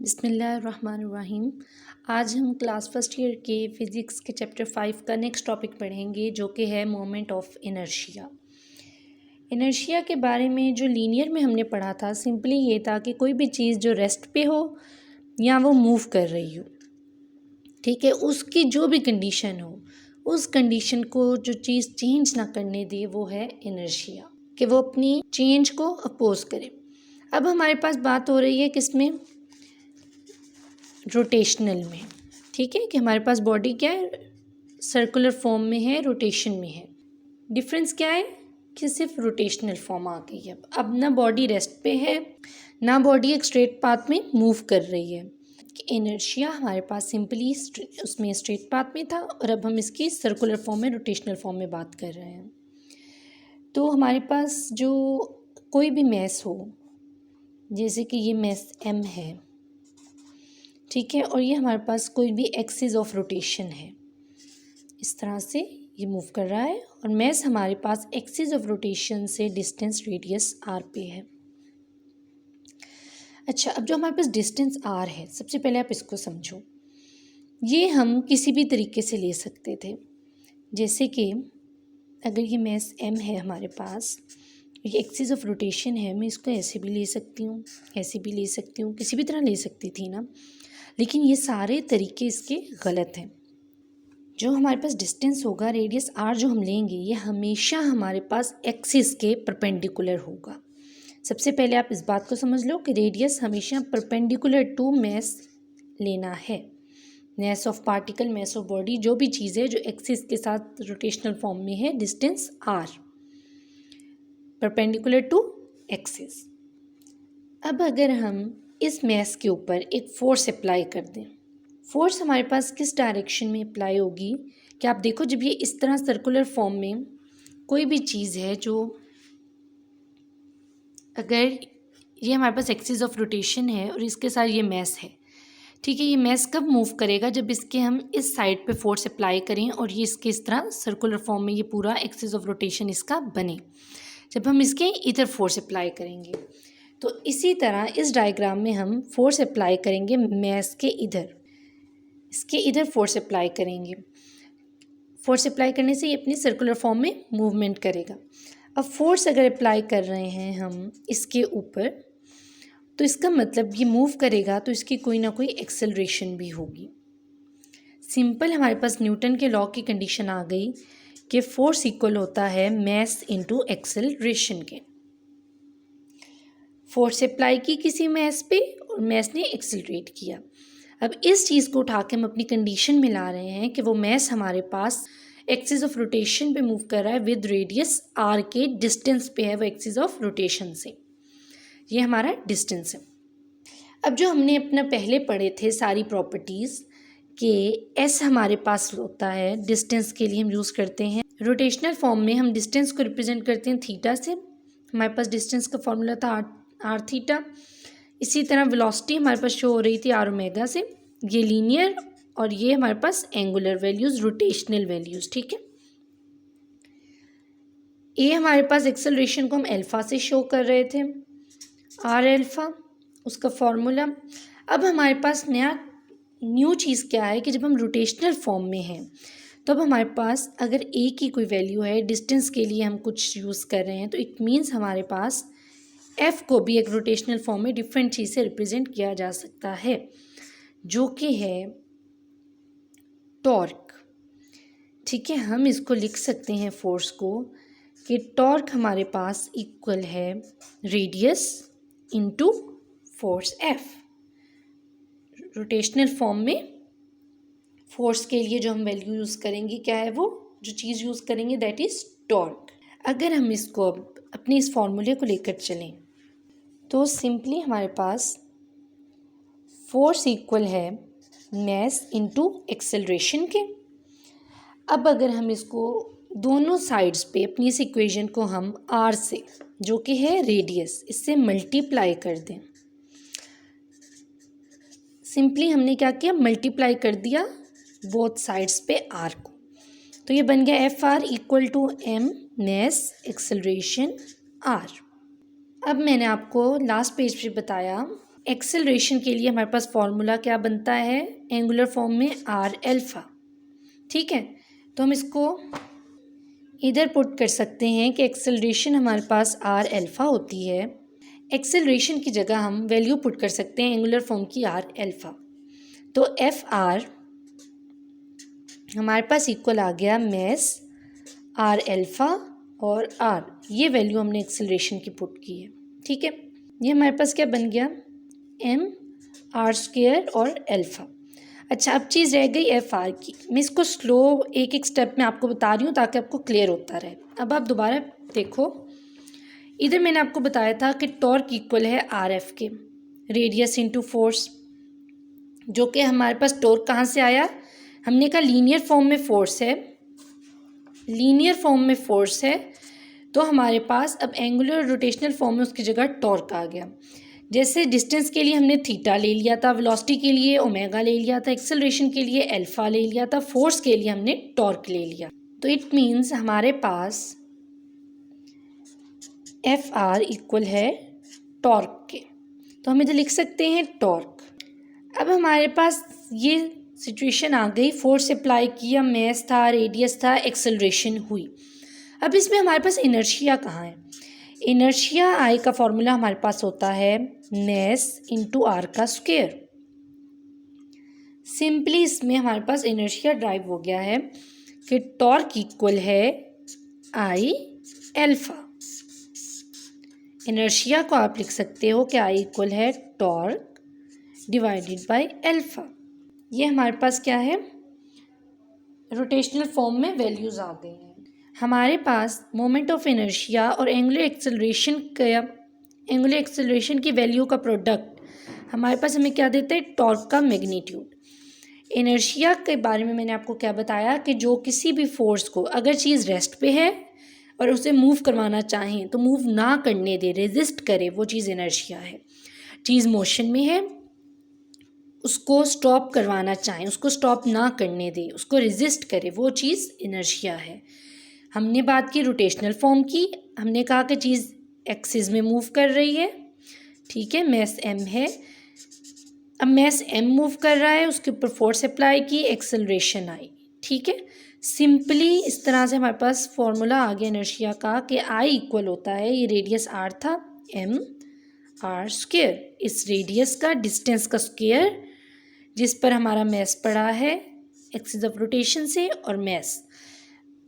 बिस्मिल्लाहिर्रहमानिर्रहीम। आज हम क्लास फर्स्ट ईयर के फ़िज़िक्स के चैप्टर 5 का नेक्स्ट टॉपिक पढ़ेंगे जो कि है मोमेंट ऑफ इनर्शिया। इनर्शिया के बारे में जो लीनियर में हमने पढ़ा था सिंपली ये था कि कोई भी चीज़ जो रेस्ट पे हो या वो मूव कर रही हो, ठीक है, उसकी जो भी कंडीशन हो उस कंडीशन को जो चीज़ चेंज ना करने दे वो है इनर्शिया, कि वो अपनी चेंज को अपोज करे। अब हमारे पास बात हो रही है किसमें, रोटेशनल में, ठीक है, कि हमारे पास बॉडी क्या है, सर्कुलर फॉर्म में है, रोटेशन में है। डिफरेंस क्या है कि सिर्फ रोटेशनल फॉर्म आ गई है। अब ना बॉडी रेस्ट पे है ना बॉडी एक स्ट्रेट पाथ में मूव कर रही है। इनर्शिया हमारे पास सिंपली उसमें स्ट्रेट पाथ में था और अब हम इसकी सर्कुलर फॉर्म में, रोटेशनल फॉर्म में बात कर रहे हैं। तो हमारे पास जो कोई भी मैस हो, जैसे कि ये मैस एम है, ठीक है, और ये हमारे पास कोई भी एक्सिस ऑफ रोटेशन है, इस तरह से ये मूव कर रहा है और मैस हमारे पास एक्सिस ऑफ रोटेशन से डिस्टेंस रेडियस आर पे है। अच्छा, अब जो हमारे पास डिस्टेंस आर है, सबसे पहले आप इसको समझो। ये हम किसी भी तरीके से ले सकते थे, जैसे कि अगर ये मैस एम है हमारे पास, ये एक्सिस ऑफ रोटेशन है, मैं इसको ऐसे भी ले सकती हूँ, ऐसे भी ले सकती हूँ, किसी भी तरह ले सकती थी ना, लेकिन ये सारे तरीके इसके गलत हैं। जो हमारे पास डिस्टेंस होगा, रेडियस आर जो हम लेंगे, ये हमेशा हमारे पास एक्सिस के परपेंडिकुलर होगा। सबसे पहले आप इस बात को समझ लो कि रेडियस हमेशा परपेंडिकुलर टू मैस लेना है। Mass of particle, mass of body, जो भी चीज़ है जो एक्सिस के साथ रोटेशनल फॉर्म में है, distance r perpendicular to axis. अब अगर हम इस मैस के ऊपर एक फोर्स अप्लाई कर दें, फोर्स हमारे पास किस डायरेक्शन में अप्लाई होगी कि आप देखो, जब ये इस तरह सर्कुलर फॉर्म में कोई भी चीज़ है, जो अगर ये हमारे पास एक्सिस ऑफ रोटेशन है और इसके साथ ये मैस है, ठीक है, ये मैस कब मूव करेगा, जब इसके हम इस साइड पे फोर्स अप्लाई करें और ये इसके इस तरह सर्कुलर फॉर्म में ये पूरा एक्सिस ऑफ रोटेशन इसका बने, जब हम इसके इधर फोर्स अप्लाई करेंगे। तो इसी तरह इस डायग्राम में हम फोर्स अप्लाई करेंगे मैस के इधर, इसके इधर फोर्स अप्लाई करेंगे। फोर्स अप्लाई करने से ये अपनी सर्कुलर फॉर्म में मूवमेंट करेगा। अब फोर्स अगर अप्लाई कर रहे हैं हम इसके ऊपर, तो इसका मतलब ये मूव करेगा तो इसकी कोई ना कोई एक्सेलरेशन भी होगी। सिंपल हमारे पास न्यूटन के लॉ की कंडीशन आ गई कि फोर्स इक्वल होता है मैस इनटू एक्सेलरेशन के। फोर्स अप्लाई की किसी मैस पे और मैस ने एक्सेलरेट किया। अब इस चीज़ को उठा के हम अपनी कंडीशन में ला रहे हैं कि वो मैस हमारे पास एक्सिस ऑफ रोटेशन पे मूव कर रहा है विद रेडियस आर के डिस्टेंस पे है वो एक्सिस ऑफ रोटेशन से, ये हमारा डिस्टेंस है। अब जो हमने अपना पहले पढ़े थे सारी प्रॉपर्टीज़ के एस हमारे पास होता है, डिस्टेंस के लिए हम यूज़ करते हैं रोटेशनल फॉर्म में, हम डिस्टेंस को रिप्रेजेंट करते हैं थीटा से। हमारे पास डिस्टेंस का फॉर्मूला था आर थीटा। इसी तरह वेलोसिटी हमारे पास शो हो रही थी आर ओमेगा से, ये लीनियर, और ये हमारे पास एंगुलर वैल्यूज़, रोटेशनल वैल्यूज़, ठीक है। ये हमारे पास एक्सेलरेशन को हम अल्फा से शो कर रहे थे, आर अल्फा, उसका फॉर्मूला। अब हमारे पास न्यू चीज़ क्या है कि जब हम रोटेशनल फॉर्म में हैं, तो अब हमारे पास अगर ए की कोई वैल्यू है, डिस्टेंस के लिए हम कुछ यूज़ कर रहे हैं, तो इट मीन्स हमारे पास एफ को भी एक रोटेशनल फॉर्म में डिफरेंट चीज़ से रिप्रेजेंट किया जा सकता है, जो कि है टॉर्क, ठीक है। हम इसको लिख सकते हैं फोर्स को कि टॉर्क हमारे पास इक्वल है radius into force F. Rotational form में फोर्स के लिए जो हम वैल्यू यूज़ करेंगे, क्या है वो जो चीज़ यूज़ करेंगे, दैट इज़ टॉर्क। अगर हम इसको अब अपने इस फॉर्मूले को लेकर चलें, तो सिंपली हमारे पास फोर्स इक्वल है मैस इनटू एक्सेलरेशन के। अब अगर हम इसको दोनों साइड्स पे अपनी इस इक्वेशन को हम आर से, जो कि है रेडियस, इससे मल्टीप्लाई कर दें, सिंपली हमने क्या किया, मल्टीप्लाई कर दिया बोथ साइड्स पे आर को, तो ये बन गया F r equal to m mass acceleration r. अब मैंने आपको लास्ट पेज पे बताया एक्सेलरेशन के लिए हमारे पास फॉर्मूला क्या बनता है, एंगुलर फॉर्म में आर एल्फ़ा। ठीक है, तो हम इसको इधर पुट कर सकते हैं कि एक्सेलरेशन हमारे पास आर एल्फ़ा होती है। एक्सेलरेशन की जगह हम वैल्यू पुट कर सकते हैं एंगुलर फॉर्म की आर एल्फ़ा। तो एफ आर हमारे पास इक्वल आ गया मैस आर एल्फ़ा और आर, ये वैल्यू हमने एक्सेलरेशन की पुट की है। ठीक है, ये हमारे पास क्या बन गया, एम आर स्क्वायर और एल्फ़ा। अच्छा, अब चीज़ रह गई एफ आर की। मैं इसको स्लो एक एक स्टेप में आपको बता रही हूँ ताकि आपको क्लियर होता रहे। अब आप दोबारा देखो, इधर मैंने आपको बताया था कि टॉर्क इक्वल है आर एफ के, रेडियस इंटू फोर्स, जो कि हमारे पास टॉर्क कहाँ से आया, हमने कहा लीनियर फॉर्म में फोर्स है, लीनियर फॉर्म में फोर्स है, तो हमारे पास अब एंगुलर रोटेशनल फॉर्म में उसकी जगह टॉर्क आ गया। जैसे डिस्टेंस के लिए हमने थीटा ले लिया था, वेलोसिटी के लिए ओमेगा ले लिया था, एक्सेलरेशन के लिए अल्फा ले लिया था, फोर्स के लिए हमने टॉर्क ले लिया। तो इट मीन्स हमारे पास एफ आर इक्वल है टॉर्क के, तो हम इधर लिख सकते हैं टॉर्क। अब हमारे पास ये सिचुएशन आ गई, फोर्स अप्लाई किया, मैस था, रेडियस था, एक्सेलरेशन हुई। अब इसमें हमारे पास इनर्शिया कहाँ है, इनर्शिया आई का फॉर्मूला हमारे पास होता है मैस इंटू आर का स्क्वायर। सिंपली इसमें हमारे पास इनर्शिया ड्राइव हो गया है कि टॉर्क इक्वल है आई एल्फा। इनर्शिया को आप लिख सकते हो कि आई इक्वल है टॉर्क डिवाइडेड बाय एल्फा। ये हमारे पास क्या है, रोटेशनल फॉर्म में वैल्यूज आ गई हैं। हमारे पास मोमेंट ऑफ इनर्शिया और एंगुलर एक्सेलरेशन की वैल्यू का प्रोडक्ट हमारे पास हमें क्या देता है, टॉर्क का मैग्नीट्यूड। इनर्शिया के बारे में मैंने आपको क्या बताया कि जो किसी भी फोर्स को, अगर चीज़ रेस्ट पे है और उसे मूव करवाना चाहें तो मूव ना करने दे, रेजिस्ट करे, वो चीज़ इनर्शिया है। चीज़ मोशन में है, उसको स्टॉप करवाना चाहें, उसको स्टॉप ना करने दे, उसको रेजिस्ट करे, वो चीज़ इनर्शिया है। हमने बात की रोटेशनल फॉर्म की, हमने कहा कि चीज़ एक्सिस में मूव कर रही है। ठीक है, मैस एम है, अब मैस एम मूव कर रहा है, उसके ऊपर फोर्स अप्लाई की, एक्सेलरेशन आई। ठीक है, सिंपली इस तरह से हमारे पास फॉर्मूला आ गया इनर्शिया का कि आई इक्वल होता है, ये रेडियस आर था, एम आर स्क्वायर, इस रेडियस का डिस्टेंस का स्क्वायर जिस पर हमारा मैस पड़ा है एक्सिस ऑफ रोटेशन से, और मैस।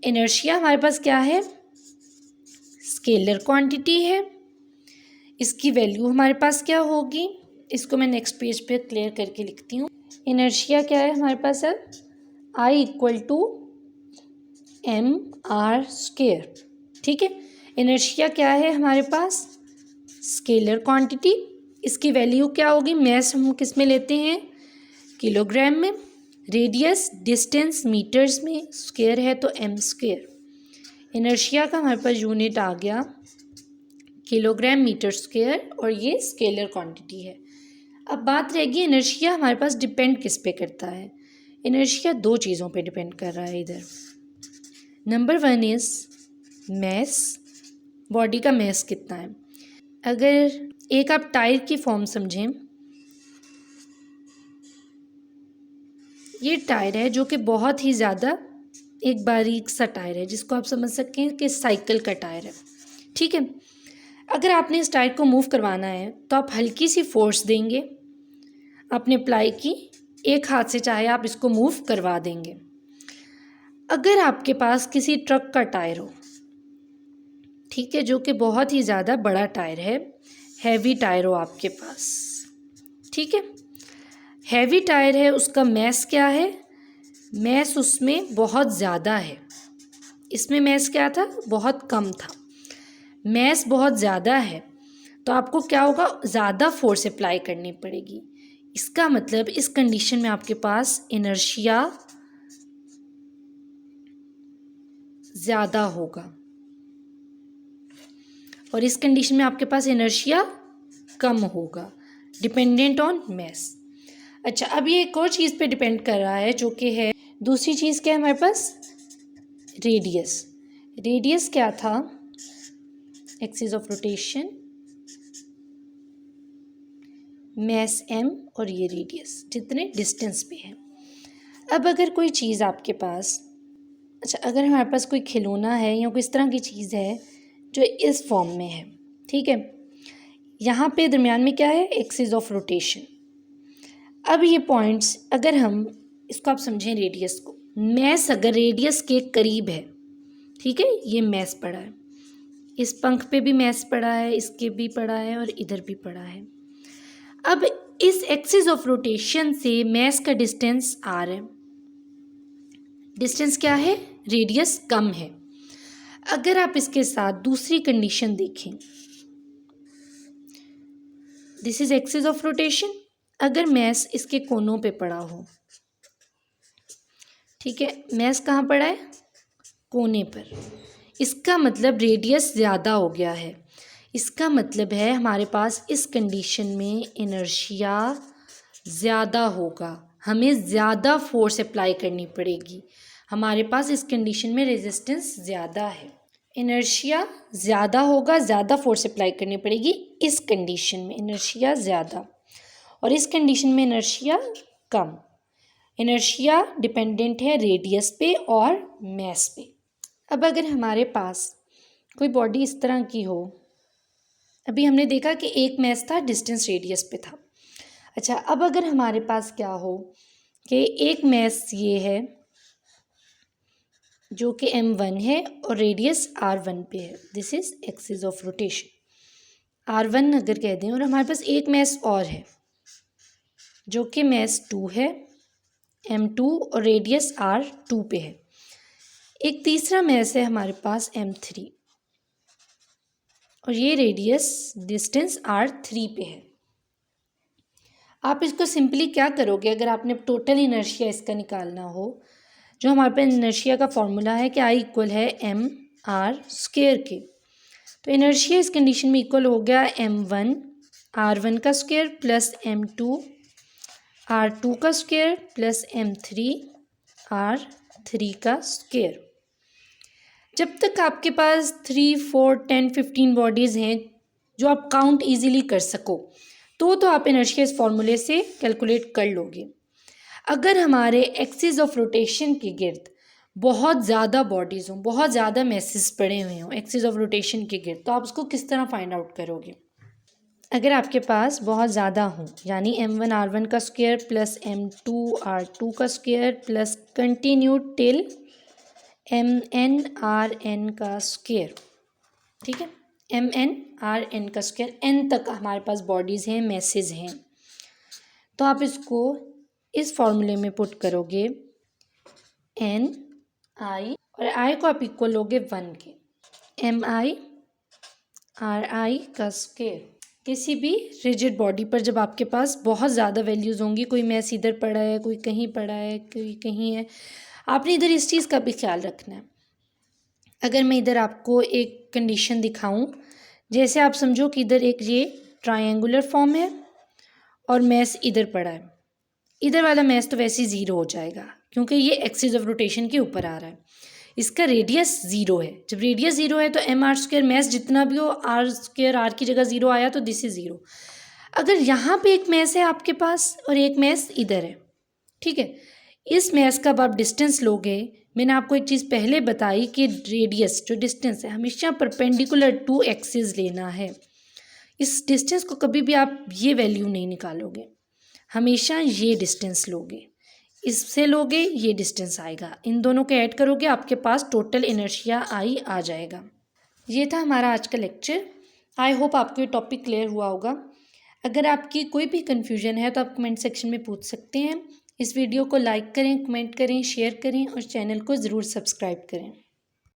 इनर्शिया हमारे पास क्या है, स्केलर क्वांटिटी है, इसकी वैल्यू हमारे पास क्या होगी, इसको मैं नेक्स्ट पेज पे क्लियर करके लिखती हूँ। इनर्शिया क्या है हमारे पास है, I equal to M R square. ठीक है, इनर्शिया क्या है हमारे पास, स्केलर क्वांटिटी, इसकी वैल्यू क्या होगी, मैस हम किस में लेते हैं, किलोग्राम में, रेडियस डिस्टेंस मीटर्स में, स्क्वायर है तो एम स्क्वायर। इनर्शिया का हमारे पास यूनिट आ गया किलोग्राम मीटर स्क्वायर और ये स्केलर क्वांटिटी है। अब बात रहेगी इनर्शिया हमारे पास डिपेंड किस पे करता है। इनर्शिया दो चीज़ों पे डिपेंड कर रहा है इधर। Number one is mass, body का मैस कितना है। अगर एक आप टायर की फॉर्म समझें, ये टायर है जो कि बहुत ही ज़्यादा एक बारीक सा टायर है, जिसको आप समझ सकते हैं कि साइकिल का टायर है। ठीक है, अगर आपने इस टायर को मूव करवाना है तो आप हल्की सी फोर्स देंगे, आपने अप्लाई की, एक हाथ से चाहे आप इसको मूव करवा देंगे। अगर आपके पास किसी ट्रक का टायर हो, ठीक है, जो कि बहुत ही ज़्यादा बड़ा टायर है, हैवी टायर हो आपके पास, ठीक है, हैवी टायर है, उसका मैस क्या है, मैस उसमें बहुत ज़्यादा है, इसमें मैस क्या था, बहुत कम था, मैस बहुत ज़्यादा है, तो आपको क्या होगा, ज़्यादा फोर्स अप्लाई करनी पड़ेगी। इसका मतलब इस कंडीशन में आपके पास इनर्शिया ज़्यादा होगा और इस कंडीशन में आपके पास इनर्शिया कम होगा, डिपेंडेंट ऑन मैस। अच्छा, अब ये एक और चीज़ पे डिपेंड कर रहा है जो कि है, दूसरी चीज़ क्या है हमारे पास, रेडियस। रेडियस क्या था, axis of rotation mass m और ये रेडियस जितने डिस्टेंस पे है। अब अगर कोई चीज़ आपके पास, अच्छा अगर हमारे पास कोई खिलौना है या कोई इस तरह की चीज़ है जो इस फॉर्म में है, ठीक है, यहाँ पे दरमियान में क्या है, एक्सिस ऑफ रोटेशन। अब ये पॉइंट्स अगर हम इसको आप समझें रेडियस को, मैस अगर रेडियस के करीब है, ठीक है, ये मैस पड़ा है, इस पंख पे भी मैस पड़ा है, इसके भी पड़ा है और इधर भी पड़ा है। अब इस एक्सिस ऑफ रोटेशन से मैस का डिस्टेंस r है, डिस्टेंस क्या है, रेडियस कम है। अगर आप इसके साथ दूसरी कंडीशन देखें, this is axis of rotation, अगर मैस इसके कोनों पे पड़ा हो, ठीक है, मैस कहाँ पड़ा है, कोने पर, इसका मतलब रेडियस ज़्यादा हो गया है। इसका मतलब है हमारे पास इस कंडीशन में इनर्शिया ज़्यादा होगा, हमें ज़्यादा फोर्स अप्लाई करनी पड़ेगी, हमारे पास इस कंडीशन में रेजिस्टेंस ज़्यादा है। इनर्शिया ज़्यादा होगा, ज़्यादा फोर्स अप्लाई करनी पड़ेगी इस कंडीशन में, इनर्शिया ज़्यादा, और इस कंडीशन में इनर्शिया कम। इनर्शिया डिपेंडेंट है रेडियस पे और मैस पे। अब अगर हमारे पास कोई बॉडी इस तरह की हो, अभी हमने देखा कि एक मैस था, डिस्टेंस रेडियस पे था। अच्छा अब अगर हमारे पास क्या हो कि एक मैस ये है जो कि m1 है और रेडियस r1 पे है, this is axis of rotation, r1 अगर कह दें, और हमारे पास एक मैस और है जो कि मैस 2 है, m2 और रेडियस r2 पे है। एक तीसरा मैस है हमारे पास m3 और ये रेडियस डिस्टेंस r3 पे है। आप इसको सिंपली क्या करोगे, अगर आपने टोटल इनर्शिया इसका निकालना हो, जो हमारे पास इनर्शिया का फॉर्मूला है कि I इक्वल है m r स्क्वायर के, तो इनर्शिया इस कंडीशन में इक्वल हो गया m1 r1 का स्क्वायर प्लस m2 r2 का स्क्वायर प्लस m3 r3 का स्क्वायर। जब तक आपके पास 3, 4, 10, 15 बॉडीज़ हैं जो आप काउंट ईजीली कर सको, तो आप इनर्शिया इस फॉर्मूले से कैलकुलेट कर लोगे। अगर हमारे एक्सिस ऑफ रोटेशन के गिर्द बहुत ज़्यादा बॉडीज़ हों, बहुत ज़्यादा मैसेज पड़े हुए हों एक्सिस ऑफ रोटेशन के गिर्द, तो आप उसको किस तरह फाइंड आउट करोगे। अगर आपके पास बहुत ज़्यादा हों, यानी m1 r1 का स्क्वायर प्लस m2 r2 का square plus continue till mn rn का स्क्वायर, ठीक है, mn rn का स्क्वायर, n तक हमारे पास बॉडीज़ हैं, मैसेज हैं, तो आप इसको इस फॉर्मूले में पुट करोगे n i, और i को आप इक्वल लोगे 1 के, mi ri का स्क्वायर। किसी भी रिजिड बॉडी पर जब आपके पास बहुत ज़्यादा वैल्यूज़ होंगी, कोई मैस इधर पड़ा है, कोई कहीं पड़ा है, कोई कहीं है, आपने इधर इस चीज़ का भी ख्याल रखना है। अगर मैं इधर आपको एक कंडीशन दिखाऊं, जैसे आप समझो कि इधर एक ये ट्रायंगुलर फॉर्म है और मैस इधर पड़ा है, इधर वाला मैस तो वैसे ही ज़ीरो हो जाएगा क्योंकि ये एक्सिस ऑफ रोटेशन के ऊपर आ रहा है, इसका रेडियस ज़ीरो है। जब रेडियस ज़ीरो है तो एम आर स्क्वायर, मैस जितना भी हो, आर स्क्वायर आर की जगह ज़ीरो आया तो दिस इज़ ज़ीरो। अगर यहाँ पे एक मैस है आपके पास और एक मैस इधर है, ठीक है, इस मैस का आप डिस्टेंस लोगे, मैंने आपको एक चीज़ पहले बताई कि रेडियस जो डिस्टेंस है हमेशा परपेंडिकुलर टू एक्सिस लेना है। इस डिस्टेंस को कभी भी आप ये वैल्यू नहीं निकालोगे, हमेशा ये डिस्टेंस लोगे, इससे लोगे ये डिस्टेंस आएगा, इन दोनों को ऐड करोगे आपके पास टोटल इनर्शिया आई आ जाएगा। ये था हमारा आज का लेक्चर। आई होप आपको ये टॉपिक क्लियर हुआ होगा। अगर आपकी कोई भी कन्फ्यूजन है तो आप कमेंट सेक्शन में पूछ सकते हैं। इस वीडियो को लाइक करें, कमेंट करें, शेयर करें और चैनल को ज़रूर सब्सक्राइब करें।